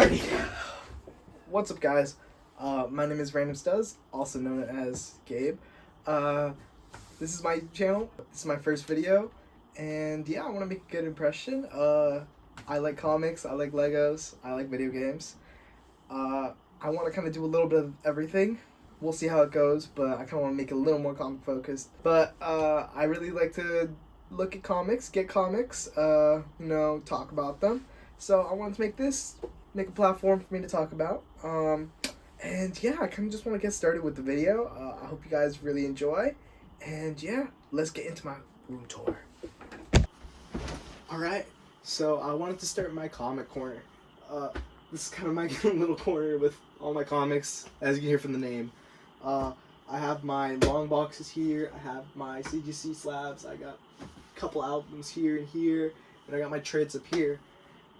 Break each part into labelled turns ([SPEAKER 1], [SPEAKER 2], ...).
[SPEAKER 1] Alrighty. What's up, guys? My name is Random Stuz, also known as Gabe. Uh, this is my channel. This is my first video, and yeah, I want to make a good impression. I like comics, I like Legos, I like video games. I want to kind of do a little bit of everything. We'll see how it goes, but I kind of want to make it a little more comic focused. But I really like to look at comics, get comics, talk about them. So I wanted to make a platform for me to talk about. And yeah, I kind of just want to get started with the video. I hope you guys really enjoy. And yeah, let's get into my room tour. Alright, so I wanted to start my comic corner. This is kind of my little corner with all my comics, as you can hear from the name. I have my long boxes here, I have my CGC slabs, I got a couple albums here and here, and I got my trades up here.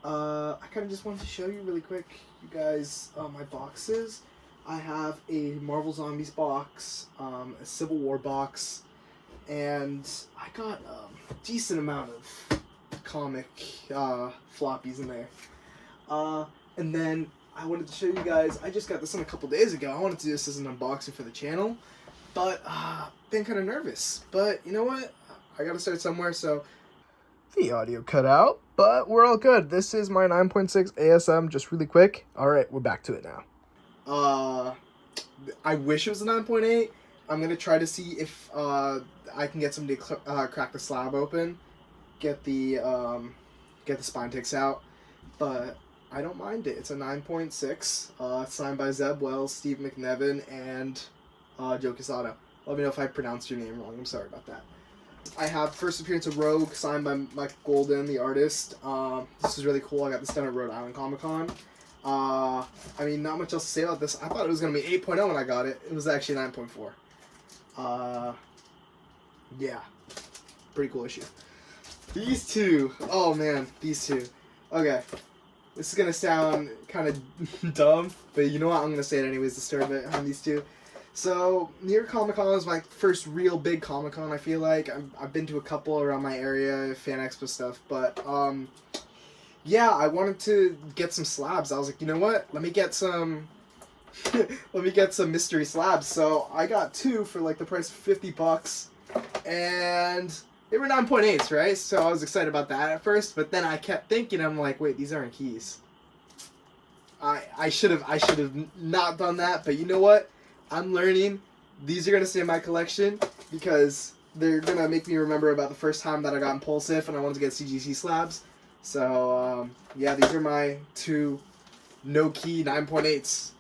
[SPEAKER 1] I kind of just wanted to show you really quick, you guys, my boxes. I have a Marvel Zombies box, a Civil War box, and I got a decent amount of comic floppies in there. And then I wanted to show you guys, I just got this in a couple days ago. I wanted to do this as an unboxing for the channel, but been kind of nervous. But you know what? I gotta start somewhere, so the audio cut out, but we're all good. This is my 9.6 ASM, just really quick. Alright, we're back to it now. I wish it was a 9.8. I'm gonna try to see if I can get somebody to crack the slab open, get the spine ticks out, but I don't mind it. It's a 9.6, signed by Zeb Wells, Steve McNevin, and Joe Quesada. Let me know if I pronounced your name wrong. I'm sorry about that. I have first appearance of Rogue, signed by Mike Golden, the artist. This is really cool. I got this done at Rhode Island Comic Con. I mean, not much else to say about this. I thought it was going to be 8.0 when I got it. It was actually 9.4. Yeah. Pretty cool issue. These two. Oh, man. These two. Okay. This is going to sound kind of dumb, but you know what? I'm going to say it anyways to start it on these two. So, New York Comic Con is my first real big Comic Con, I feel like. I've been to a couple around my area, Fan Expo stuff, but, yeah, I wanted to get some slabs. I was like, you know what? Let me get some mystery slabs. So, I got two for, like, the price of $50, and they were 9.8s, right? So, I was excited about that at first, but then I kept thinking, I'm like, wait, these aren't keys. I should have not done that, but you know what? I'm learning. These are going to stay in my collection because they're going to make me remember about the first time that I got Impulsive and I wanted to get CGC slabs. So, yeah, these are my two no-key 9.8s.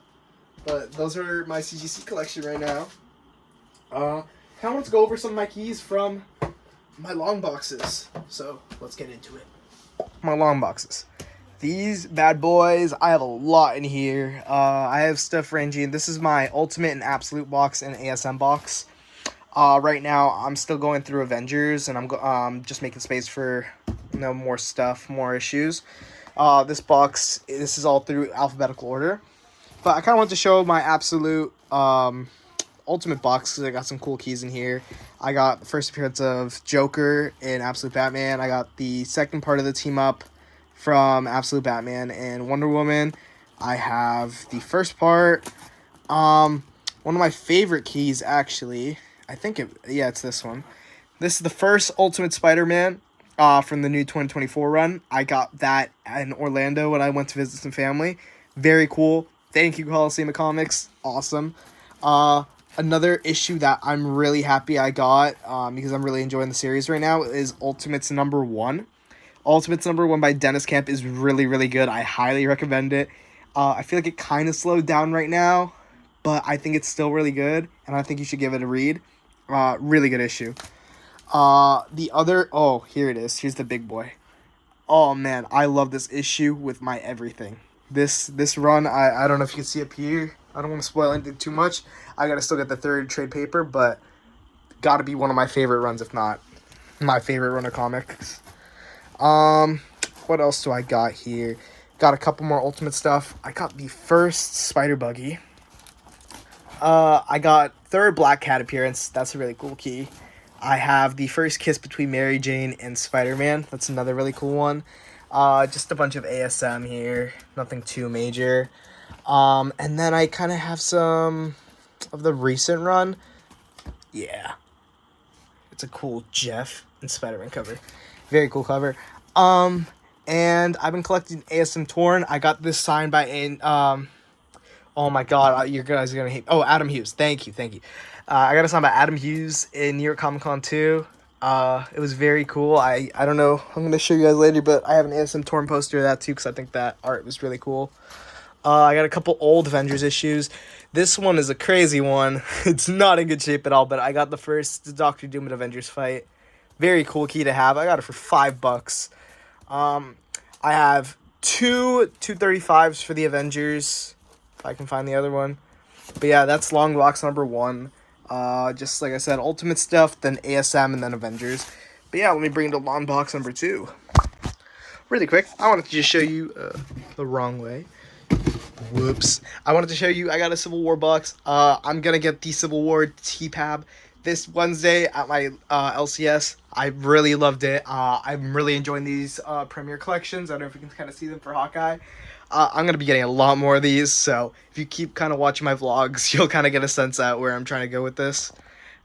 [SPEAKER 1] But those are my CGC collection right now. I kind of want to go over some of my keys from my long boxes. So, let's get into it. My long boxes. These bad boys, I have a lot in here. I have stuff ranging. This is my Ultimate and Absolute box and ASM box. Right now, I'm still going through Avengers, and I'm just making space for more stuff, more issues. This box, this is all through alphabetical order. But I kind of want to show my Absolute Ultimate box because I got some cool keys in here. I got the first appearance of Joker in Absolute Batman. I got the second part of the team up from Absolute Batman and Wonder Woman. I have the first part. One of my favorite keys, actually. It's this one. This is the first Ultimate Spider-Man from the new 2024 run. I got that in Orlando when I went to visit some family. Very cool. Thank you, Coliseum of Comics. Awesome. Another issue that I'm really happy I got, because I'm really enjoying the series right now, is Ultimates #1. Ultimates #1 by Dennis Camp is really, really good. I highly recommend it. I feel like it kind of slowed down right now, but I think it's still really good, and I think you should give it a read. Really good issue. Here it is. Here's the big boy. Oh, man, I love this issue with my everything. This run, I don't know if you can see up here. I don't want to spoil anything too much. I got to still get the third trade paper, but got to be one of my favorite runs, if not my favorite run of comics. What else do I got here? Got a couple more Ultimate stuff. I got the first Spider Buggy. I got third Black Cat appearance. That's a really cool key. I have the first kiss between Mary Jane and Spider-Man. That's another really cool one. Just a bunch of ASM here, nothing too major. And then I kind of have some of the recent run. Yeah, it's a cool Jeff and Spider-Man cover. Very cool cover. And I've been collecting ASM Torn. I got this signed by oh my god, you guys are gonna hate. Oh, Adam Hughes. Thank you. I got it signed by Adam Hughes in New York Comic Con 2. It was very cool. I don't know. I'm gonna show you guys later, but I have an ASM Torn poster of that too because I think that art was really cool. I got a couple old Avengers issues. This one is a crazy one. It's not in good shape at all, but I got the first Doctor Doom and Avengers fight. Very cool key to have. I got it for $5. I have two 235s for the Avengers. If I can find the other one. But yeah, that's long box number 1. Just like I said, Ultimate stuff, then ASM, and then Avengers. But yeah, let me bring it to long box number 2. Really quick, I wanted to just show you the wrong way. Whoops. I wanted to show you I got a Civil War box. I'm going to get the Civil War TPAB this Wednesday at my LCS. I really loved it. I'm really enjoying these Premier collections. I don't know if you can kind of see them for Hawkeye. I'm going to be getting a lot more of these, so if you keep kind of watching my vlogs, you'll kind of get a sense at where I'm trying to go with this.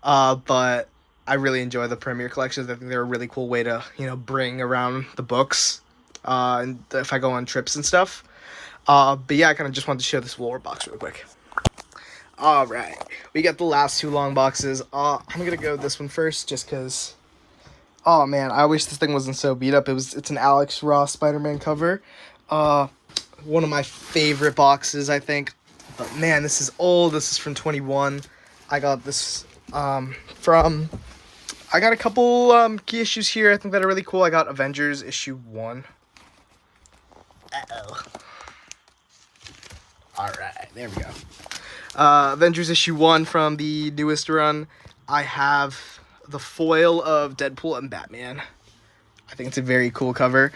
[SPEAKER 1] But I really enjoy the Premier collections. I think they're a really cool way to, bring around the books and if I go on trips and stuff. But yeah, I kind of just wanted to show this War box real quick. Alright, we got the last 2 long boxes. I'm going to go with this one first just because, oh man, I wish this thing wasn't so beat up. It's an Alex Ross Spider-Man cover. One of my favorite boxes, I think. But man, this is old. This is from 21. I got this I got a couple key issues here I think that are really cool. I got Avengers issue 1. Uh-oh. Alright, there we go. Avengers issue 1 from the newest run. I have the foil of Deadpool and Batman. I think it's a very cool cover.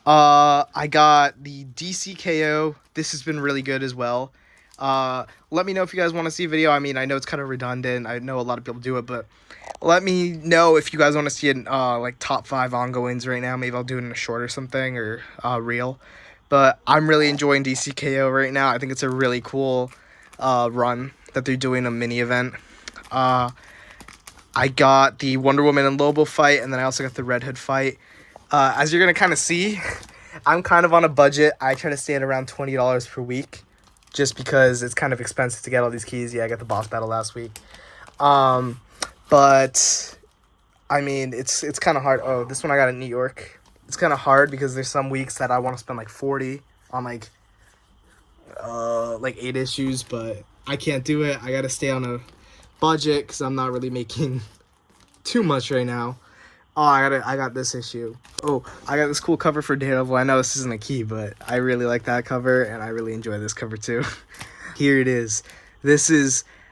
[SPEAKER 1] I got the DCKO. This has been really good as well. Let me know if you guys want to see a video. I mean, I know it's kind of redundant. I know a lot of people do it, but let me know if you guys want to see an like top 5 ongoings right now. Maybe I'll do it in a short or something, or reel. But I'm really enjoying DCKO right now. I think it's a really cool run that they're doing, a mini event. I got the Wonder Woman and Lobo fight, and then I also got the Red Hood fight. As you're going to kind of see, I'm kind of on a budget. I try to stay at around $20 per week just because it's kind of expensive to get all these keys. Yeah, I got the boss battle last week. But, I mean, it's kind of hard. Oh, this one I got in New York. It's kind of hard because there's some weeks that I want to spend like 40 on like 8 issues, but I can't do it. I got to stay on a budget because I'm not really making too much right now. Oh, I got this issue. Oh, I got this cool cover for Daredevil. I know this isn't a key, but I really like that cover, and I really enjoy this cover too. Here it is.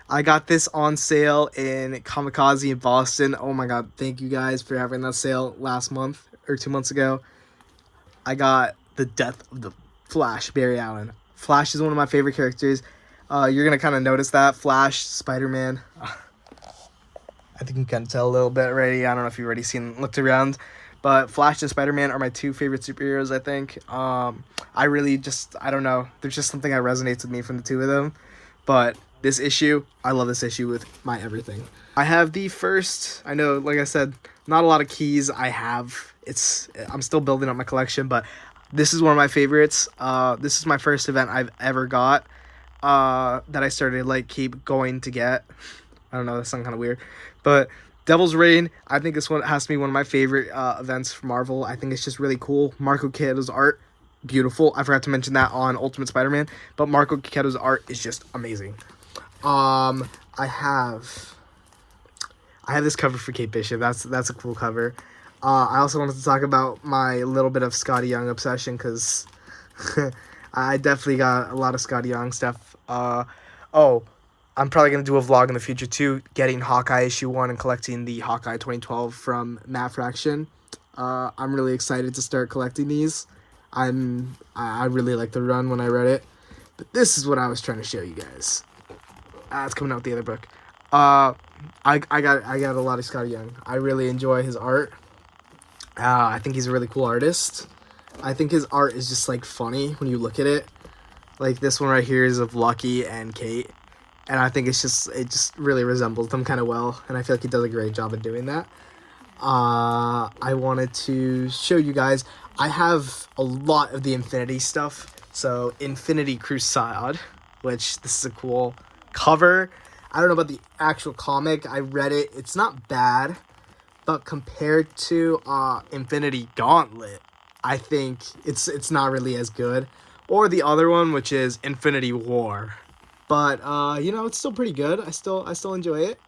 [SPEAKER 1] I got this on sale in Kamikaze in Boston. Oh my god, thank you guys for having that sale last month or 2 months ago. I got the Death of the Flash, Barry Allen. Flash is one of my favorite characters. You're going to kind of notice that. Flash, Spider-Man. I think you can kind of tell a little bit already. I don't know if you've already looked around. But Flash and Spider-Man are my 2 favorite superheroes, I think. I really I don't know. There's just something that resonates with me from the 2 of them. But this issue, I love this issue with my everything. I have the first, I know, like I said, not a lot of keys I have. I'm still building up my collection, but this is one of my favorites. This is my first event I've ever got that I started keep going to get. I don't know, that sounds kind of weird. But Devil's Reign, I think this one has to be one of my favorite events for Marvel. I think it's just really cool. Marco Checchetto's art, beautiful. I forgot to mention that on Ultimate Spider-Man, but Marco Checchetto's art is just amazing. I have this cover for Kate Bishop. That's a cool cover. I also wanted to talk about my little bit of Scotty Young obsession because I definitely got a lot of Scotty Young stuff. I'm probably going to do a vlog in the future too, getting Hawkeye issue 1 and collecting the Hawkeye 2012 from Matt Fraction. I'm really excited to start collecting these. I really liked the run when I read it. But this is what I was trying to show you guys. It's coming out with the other book. I got a lot of Scotty Young. I really enjoy his art. I think he's a really cool artist. I think his art is just like funny when you look at it. Like this one right here is of Lucky and Kate, and I think it just really resembles them kind of well, and I feel like he does a great job of doing that. I wanted to show you guys, I have a lot of the Infinity stuff. So Infinity Crusade, which this is a cool cover. I don't know about the actual comic. I read it. It's not bad, but compared to Infinity Gauntlet, I think it's not really as good. Or the other one, which is Infinity War. But you know, it's still pretty good. I still enjoy it.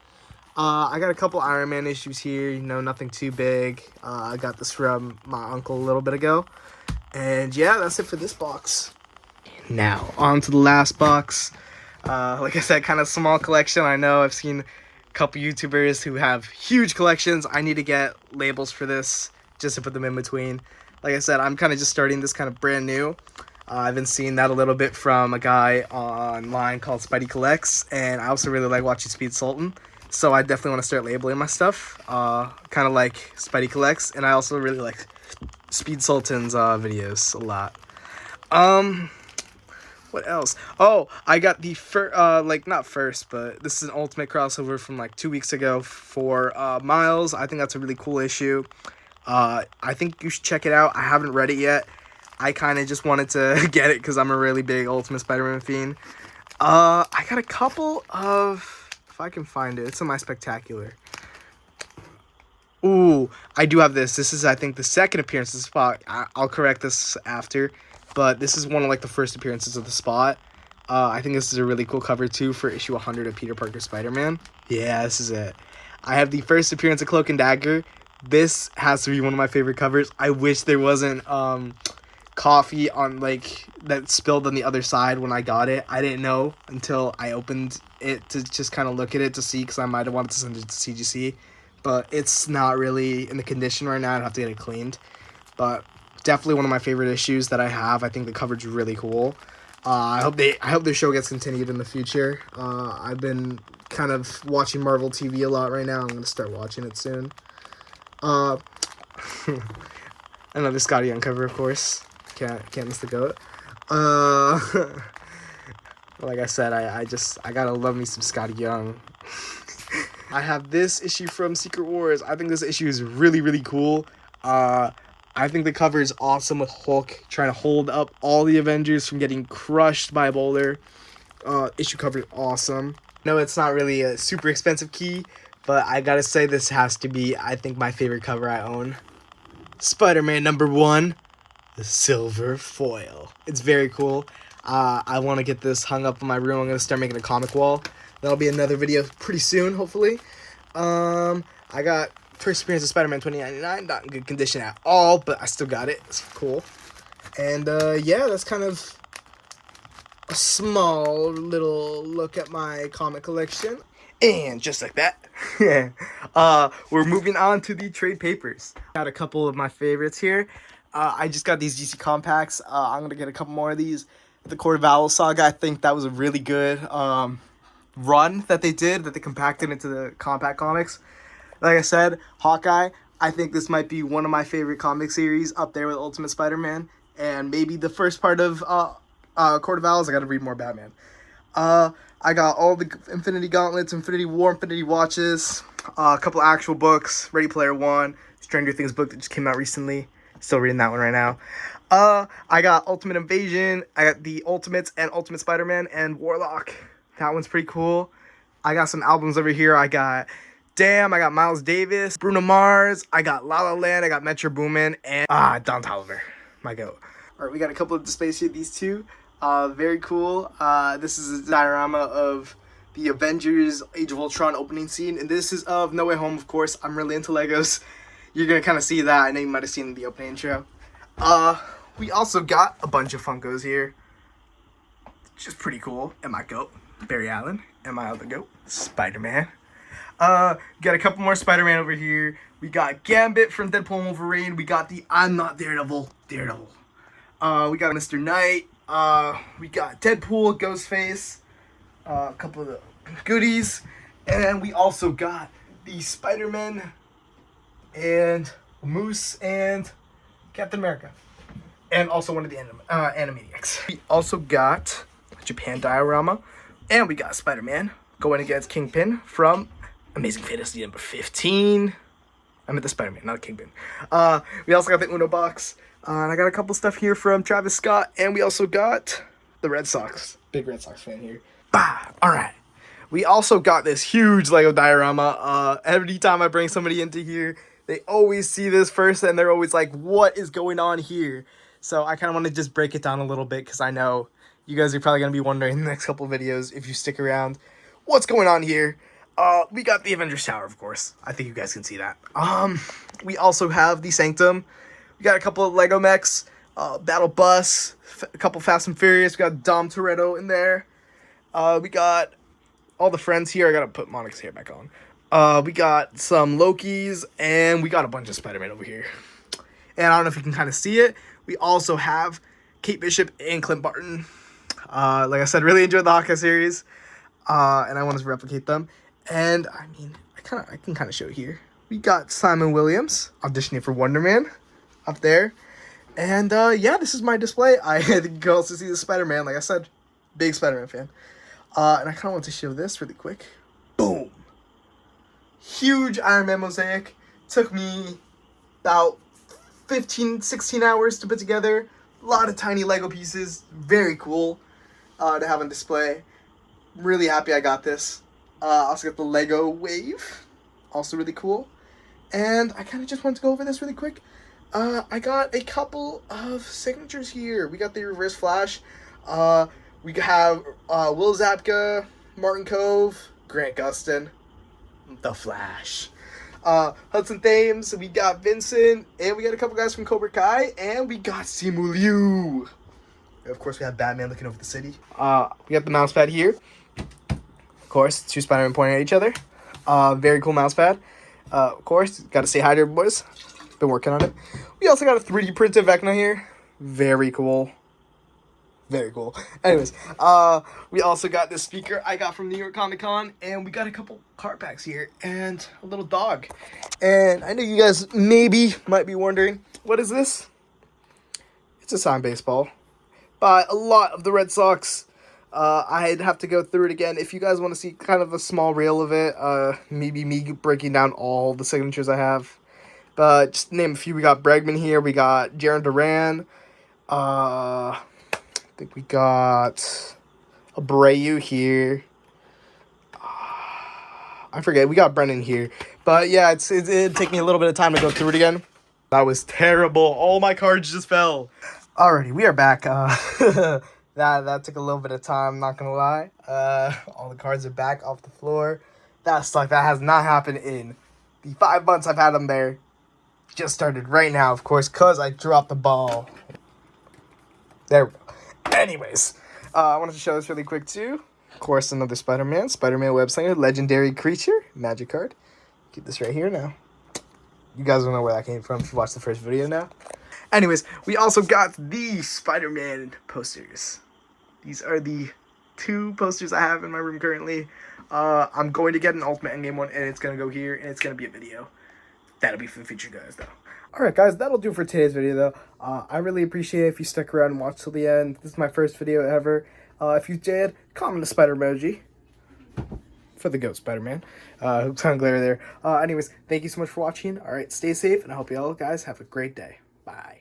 [SPEAKER 1] I got a couple Iron Man issues here, you know, nothing too big. I got this from my uncle a little bit ago. And yeah, that's it for this box. Now, on to the last box. Like I said, kind of small collection. I know I've seen a couple YouTubers who have huge collections. I need to get labels for this just to put them in between. Like I said, I'm kind of just starting this kind of brand new. I've been seeing that a little bit from a guy online called Spidey Collects. And I also really like watching Speed Sultan. So I definitely want to start labeling my stuff, kind of like Spidey Collects, and I also really like Speed Sultan's videos a lot. What else? Oh, I got the not first, but this is an Ultimate crossover from like 2 weeks ago for Miles. I think that's a really cool issue. I think you should check it out. I haven't read it yet. I kind of just wanted to get it because I'm a really big Ultimate Spider-Man fiend. I got a couple of... If I can find it, it's in my Spectacular. Ooh, I do have this. This is, I think, the second appearance of the Spot. I'll correct this after, but this is one of like the first appearances of the Spot. I think this is a really cool cover too for issue 100 of Peter Parker Spider-Man. Yeah, this is it. I have the first appearance of Cloak and Dagger. This has to be one of my favorite covers. I wish there wasn't coffee on like that spilled on the other side when I got it. I didn't know until I opened it to just kind of look at it to see, because I might have wanted to send it to CGC, but it's not really in the condition right now. I'd have to get it cleaned, but definitely one of my favorite issues that I have. I think the coverage is really cool. I hope their show gets continued in the future. I've been kind of watching Marvel TV a lot right now. I'm gonna start watching it soon. Another Scotty Young cover, of course. Can't miss the goat. Like I said, I gotta love me some Scotty Young. I have this issue from Secret Wars. I think this issue is really, really cool. I think the cover is awesome with Hulk trying to hold up all the Avengers from getting crushed by a boulder. Issue cover is awesome. No, it's not really a super expensive key, but I gotta say this has to be, I think, my favorite cover I own. Spider-Man #1. The silver foil. It's very cool. I want to get this hung up in my room. I'm going to start making a comic wall. That'll be another video pretty soon, hopefully. I got first appearance of Spider-Man 2099. Not in good condition at all, but I still got it. It's cool. And yeah, that's kind of a small little look at my comic collection. And just like that, we're moving on to the trade papers. Got a couple of my favorites here. I just got these DC compacts. I'm going to get a couple more of these. The Court of Owls saga, I think that was a really good run that they did, that they compacted into the compact comics. Like I said, Hawkeye, I think this might be one of my favorite comic series, up there with Ultimate Spider-Man. And maybe the first part of Court of Owls. I got to read more Batman. I got all the Infinity Gauntlets, Infinity War, Infinity Watches, a couple actual books, Ready Player One, Stranger Things book that just came out recently. Still reading that one right now. I got Ultimate Invasion. I got the Ultimates and Ultimate Spider-Man and Warlock. That one's pretty cool. I got some albums over here. I got Damn. I got Miles Davis, Bruno Mars. I got La La Land. I got Metro Boomin. And Don Toliver, my goat. All right, we got a couple of displays here. These two, very cool. This is a diorama of the Avengers Age of Ultron opening scene, and this is of No Way Home, of course. I'm really into Legos. You're gonna kind of see that. I know you might have seen the opening intro. We also got a bunch of Funkos here, which is pretty cool. And my goat, Barry Allen, and my other goat, Spider-Man. Got a couple more Spider-Man over here. We got Gambit from Deadpool and Wolverine. We got the I'm Not Daredevil. We got Mr. Knight. We got Deadpool, Ghostface. A couple of the goodies. And we also got the Spider-Man and Moose and Captain America. and also one of the Animaniacs. We also got Japan diorama, and we got Spider-Man going against Kingpin from Amazing Fantasy number 15. I meant the Spider-Man, not Kingpin. We also got the Uno box, and I got a couple stuff here from Travis Scott, and we also got the Red Sox. Big Red Sox fan here. Bah! All right. We also got this huge Lego diorama. Every time I bring somebody into here, they always see this first, and they're always like, what is going on here? So I kind of want to just break it down a little bit, because I know you guys are probably going to be wondering in the next couple of videos, if you stick around, what's going on here. We got the Avengers Tower, of course. I think you guys can see that. We also have the Sanctum. We got a couple of Lego mechs, Battle Bus, a couple Fast and Furious. We got Dom Toretto in there. We got all the friends here. I gotta put Monarch's hair back on. We got some Lokis, and we got a bunch of Spider-Man over here. And I don't know if you can kind of see it. We also have Kate Bishop and Clint Barton. Like I said, really enjoyed the Hawkeye series, and I wanted to replicate them. And I mean, I can kind of show here. We got Simon Williams auditioning for Wonder Man up there. And yeah, this is my display. I think you can also see the Spider-Man. Like I said, big Spider-Man fan. And I kind of want to show this really quick. Boom! Huge Iron Man mosaic. Took me about 15, 16 hours to put together. A lot of tiny Lego pieces. Very cool to have on display. Really happy I got this. Also got the Lego Wave, also really cool. And I kind of just want to go over this really quick. I got a couple of signatures here. We got the Reverse Flash. We have Will Zabka, Martin Cove, Grant Gustin, The Flash. Hudson Thames, we got Vincent, and we got a couple guys from Cobra Kai, and we got Simu Liu. Of course, we have Batman looking over the city. We got the mouse pad here. Of course, two Spider-Man pointing at each other. Very cool mouse pad. Of course, got to say hi to everybody, boys. Been working on it. We also got a 3D printed Vecna here. Very cool. Very cool. Anyways, we also got this speaker I got from New York Comic Con, and we got a couple card packs here, and a little dog. And I know you guys maybe might be wondering, what is this? It's a signed baseball by a lot of the Red Sox. I'd have to go through it again. If you guys want to see kind of a small reel of it, maybe me breaking down all the signatures I have. But just to name a few, we got Bregman here, we got Jarren Duran, I think we got Abreu here. I forget, we got Brennan here. But yeah, it'd take me a little bit of time to go through it again. That was terrible. All my cards just fell. Alrighty, we are back. That took a little bit of time, not gonna lie. All the cards are back off the floor. That sucked. That has not happened in the 5 months I've had them there. Just started right now, of course, because I dropped the ball. There we go. Anyways, I wanted to show this really quick too. Of course, another Spider-Man. Spider-Man Web Slinger, Legendary Creature, Magic card. Keep this right here now. You guys don't know where that came from if you watched the first video now. Anyways, we also got the Spider-Man posters. These are the 2 posters I have in my room currently. I'm going to get an Ultimate Endgame one, and it's going to go here, and it's going to be a video. That'll be for the future guys, though. Alright, guys, that'll do for today's video, though. I really appreciate it if you stuck around and watched till the end. This is my first video ever. If you did, comment a spider emoji for the goat Spider-Man. Tongue glare there. Anyways, thank you so much for watching. Alright, stay safe, and I hope you all guys have a great day. Bye.